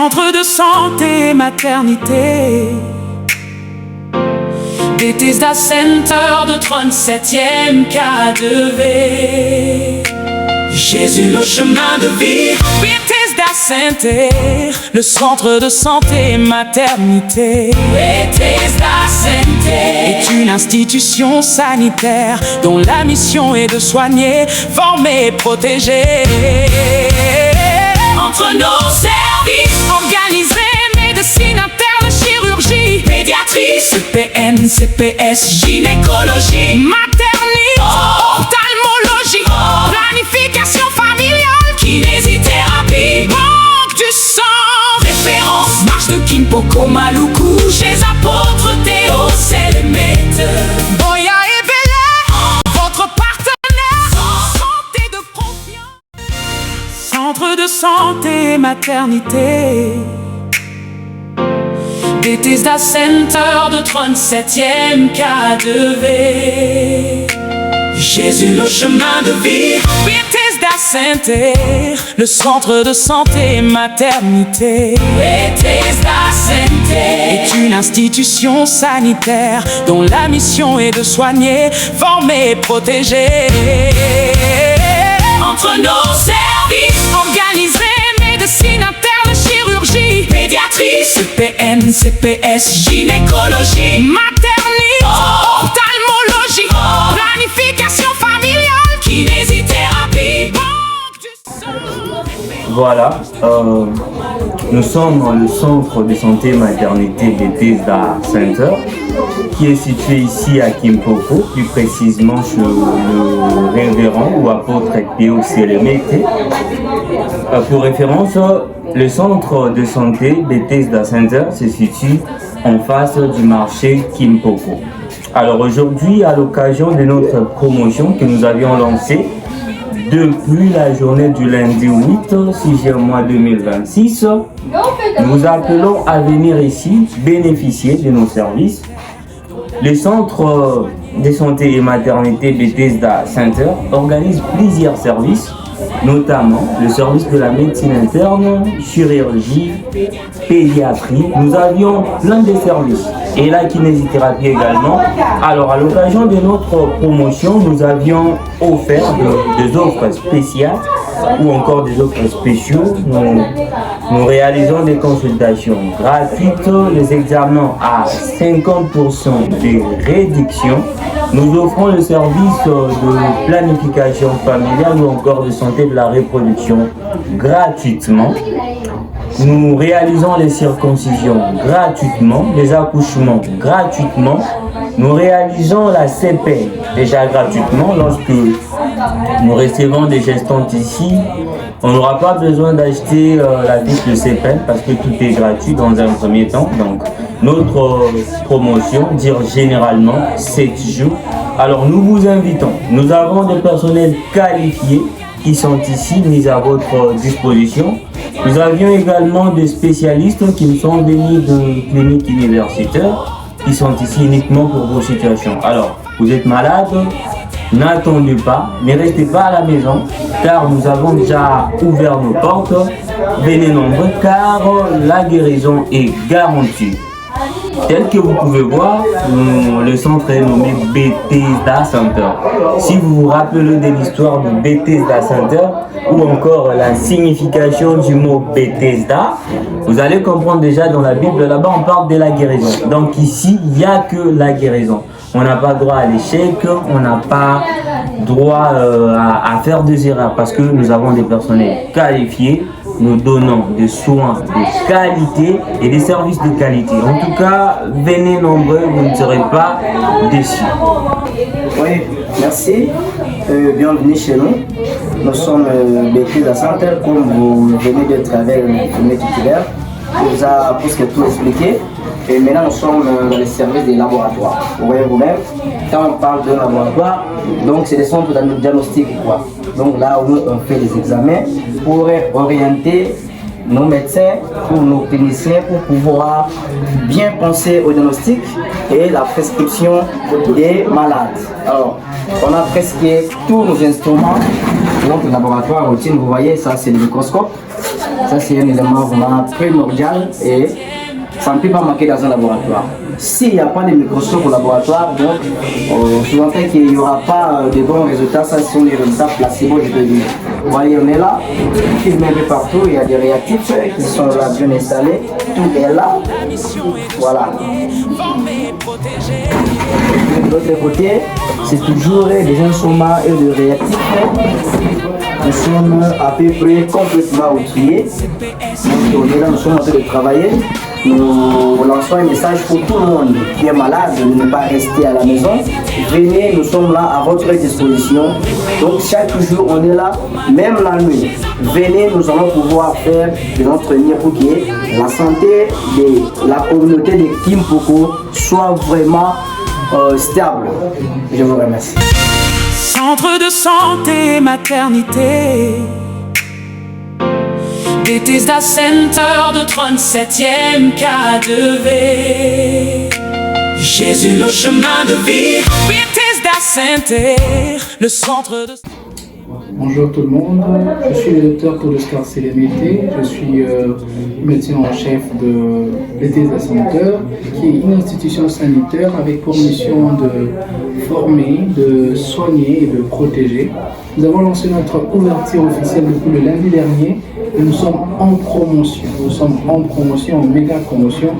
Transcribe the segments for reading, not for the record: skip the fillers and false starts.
Centre de santé maternité Bethesda Center de 37e K2V. Jésus le chemin de vie. Bethesda Center, le centre de santé maternité. Bethesda Center est une institution sanitaire dont la mission est de soigner, former et protéger. Entre nos services, organisés, médecine interne, chirurgie, pédiatrie, CPN, CPS, gynécologie, maternité, ophtalmologie, planification familiale, kinésithérapie, banque du sang, référence, marche de Kimpoko, Maluku, chez apôtres Théo, Sélémète, Boya et Bélé, votre partenaire, santé de confiance. Centre de santé maternité Bethesda Center de 37e K2V. Jésus le chemin de vie. Bethesda Center, le centre de santé maternité. Bethesda Center est une institution sanitaire dont la mission est de soigner, former et protéger. Entre nos services, organisés, médecine interne, chirurgie, pédiatrie, CPN, CPS, gynécologie, maternité, ophtalmologie, planification familiale, kinésithérapie, banque du sang. Voilà, nous sommes le centre de santé maternité Bethesda Center qui est situé ici à Kimpoko, plus précisément chez le révérend ou apôtre Théo Sélémète. Pour référence, le centre de santé Bethesda Center se situe en face du marché Kimpoko. Alors aujourd'hui, à l'occasion de notre promotion que nous avions lancée depuis la journée du lundi 8, 6e mois 2026, nous vous appelons à venir ici bénéficier de nos services. Le centre de santé et maternité Bethesda Center organise plusieurs services, notamment le service de la médecine interne, chirurgie, pédiatrie. Nous avions plein de services et la kinésithérapie également. Alors à l'occasion de notre promotion, nous avions offert des offres spéciales ou encore des offres spéciaux. Nous réalisons des consultations gratuites, les examens à 50% de réduction. Nous offrons le service de planification familiale ou encore de santé de la reproduction gratuitement. Nous réalisons les circoncisions gratuitement, les accouchements gratuitement. Nous réalisons la CPN déjà gratuitement. Lorsque nous recevons des gestantes ici, on n'aura pas besoin d'acheter la fiche de CPN parce que tout est gratuit dans un premier temps. Donc notre promotion dure généralement 7 jours. Alors nous vous invitons, nous avons des personnels qualifiés qui sont ici mis à votre disposition. Nous avions également des spécialistes qui nous sont venus de cliniques universitaires qui sont ici uniquement pour vos situations. Alors, vous êtes malade, n'attendez pas, ne restez pas à la maison car nous avons déjà ouvert nos portes. Venez nombreux car la guérison est garantie. Tel que vous pouvez voir, le centre est nommé Bethesda Center. Si vous vous rappelez de l'histoire de Bethesda Center ou encore la signification du mot Bethesda, vous allez comprendre déjà dans la Bible, là-bas on parle de la guérison. Donc ici, il n'y a que la guérison. On n'a pas droit à l'échec, on n'a pas droit à faire des erreurs parce que nous avons des personnels qualifiés. Nous donnons des soins de qualité et des services de qualité. En tout cas, venez nombreux, vous ne serez pas déçus. Oui, merci. Bienvenue chez nous. Nous sommes Bethesda Center, comme vous venez de travailler le premier titulaire. Il vous a presque tout expliqué. Et maintenant, nous sommes dans les services des laboratoires. Vous voyez vous-même, quand on parle de laboratoire, donc c'est des centres de diagnostic, quoi. Donc là où on fait des examens pour orienter nos médecins, pour nos cliniciens, pour pouvoir bien penser au diagnostic et la prescription des malades. Alors, on a presque tous nos instruments. Donc, le laboratoire routine, vous voyez, ça c'est le microscope. Ça c'est un élément vraiment primordial et ça ne peut pas manquer dans un laboratoire. S'il n'y a pas de microscope au laboratoire, donc souvent qu'il n'y aura pas de bons résultats, ça sont les résultats placebo, je peux dire. Vous voyez, on est là, filme un peu partout, il y a des réactifs qui sont là bien installés, tout est là. Voilà. De l'autre côté, c'est toujours des instruments et des réactifs. Nous sommes à peu près complètement outillés. Donc, on est là, nous sommes en train de travailler. Nous lançons un message pour tout le monde qui est malade de ne pas rester à la maison. Venez, nous sommes là à votre disposition. Donc chaque jour, on est là, même la nuit. Venez, nous allons pouvoir faire de notre mieux pour que la santé de la communauté de Kimpoko soit vraiment stable. Je vous remercie. Centre de santé maternité, Bethesda Center de 37e K2V. Jésus le chemin de vie, Bethesda Center, le centre de... Bonjour tout le monde, je suis le docteur Todoscar Selemete, je suis médecin en chef de Bethesda Center, qui est une institution sanitaire avec pour mission de former, de soigner et de protéger. Nous avons lancé notre ouverture officielle depuis le lundi dernier et nous sommes en promotion. Nous sommes en promotion, en méga promotion.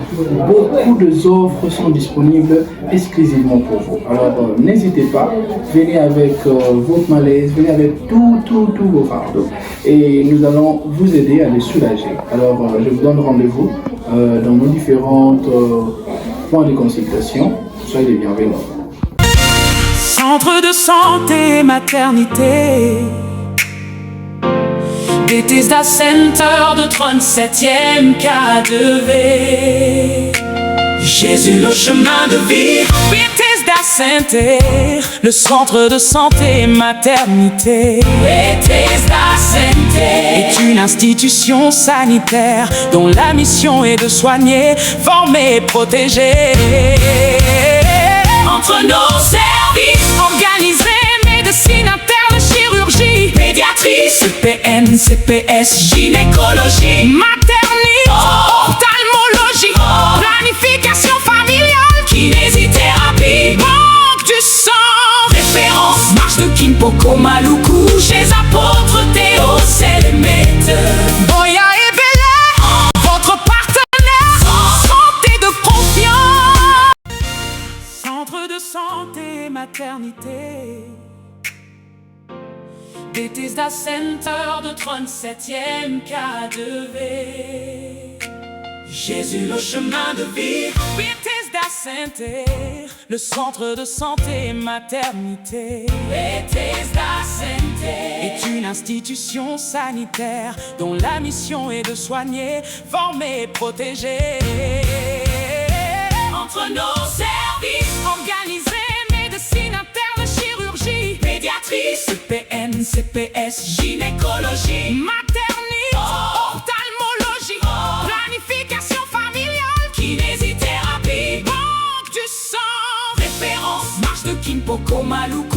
Beaucoup d'offres sont disponibles exclusivement pour vous. Alors n'hésitez pas, venez avec votre malaise, venez avec tous vos fardeaux et nous allons vous aider à les soulager. Alors je vous donne rendez-vous dans nos différents points de consultation. Soyez les bienvenus. Centre de santé maternité, Bethesda Center de 37e K2V. Jésus le chemin de vie, Bethesda Center, le centre de santé maternité. Bethesda Center est une institution sanitaire dont la mission est de soigner, former et protéger. Entre nos services, organiser médecine interne, chirurgie, pédiatrie, CPN, CPS, gynécologie, maternité, ophtalmologie, planification familiale, kinésithérapie, banque du sang, référence, marche de Kimpoko Maluku, chez apôtre Théo Selemete, Boya et Bélé, votre partenaire, santé de confiance. Centre de santé maternité, Bethesda Center de 37e K2V. Jésus le chemin de vie, Bethesda Center, le centre de santé maternité. Bethesda Center est une institution sanitaire dont la mission est de soigner, former et protéger. Entre nos services, organiser médecine interne, chirurgie, pédiatrie, CPN, CPS, gynécologie, maternité, ophtalmologie, planification familiale, kinésithérapie, banque du sang, référence, marche de Kimpoko Maluku.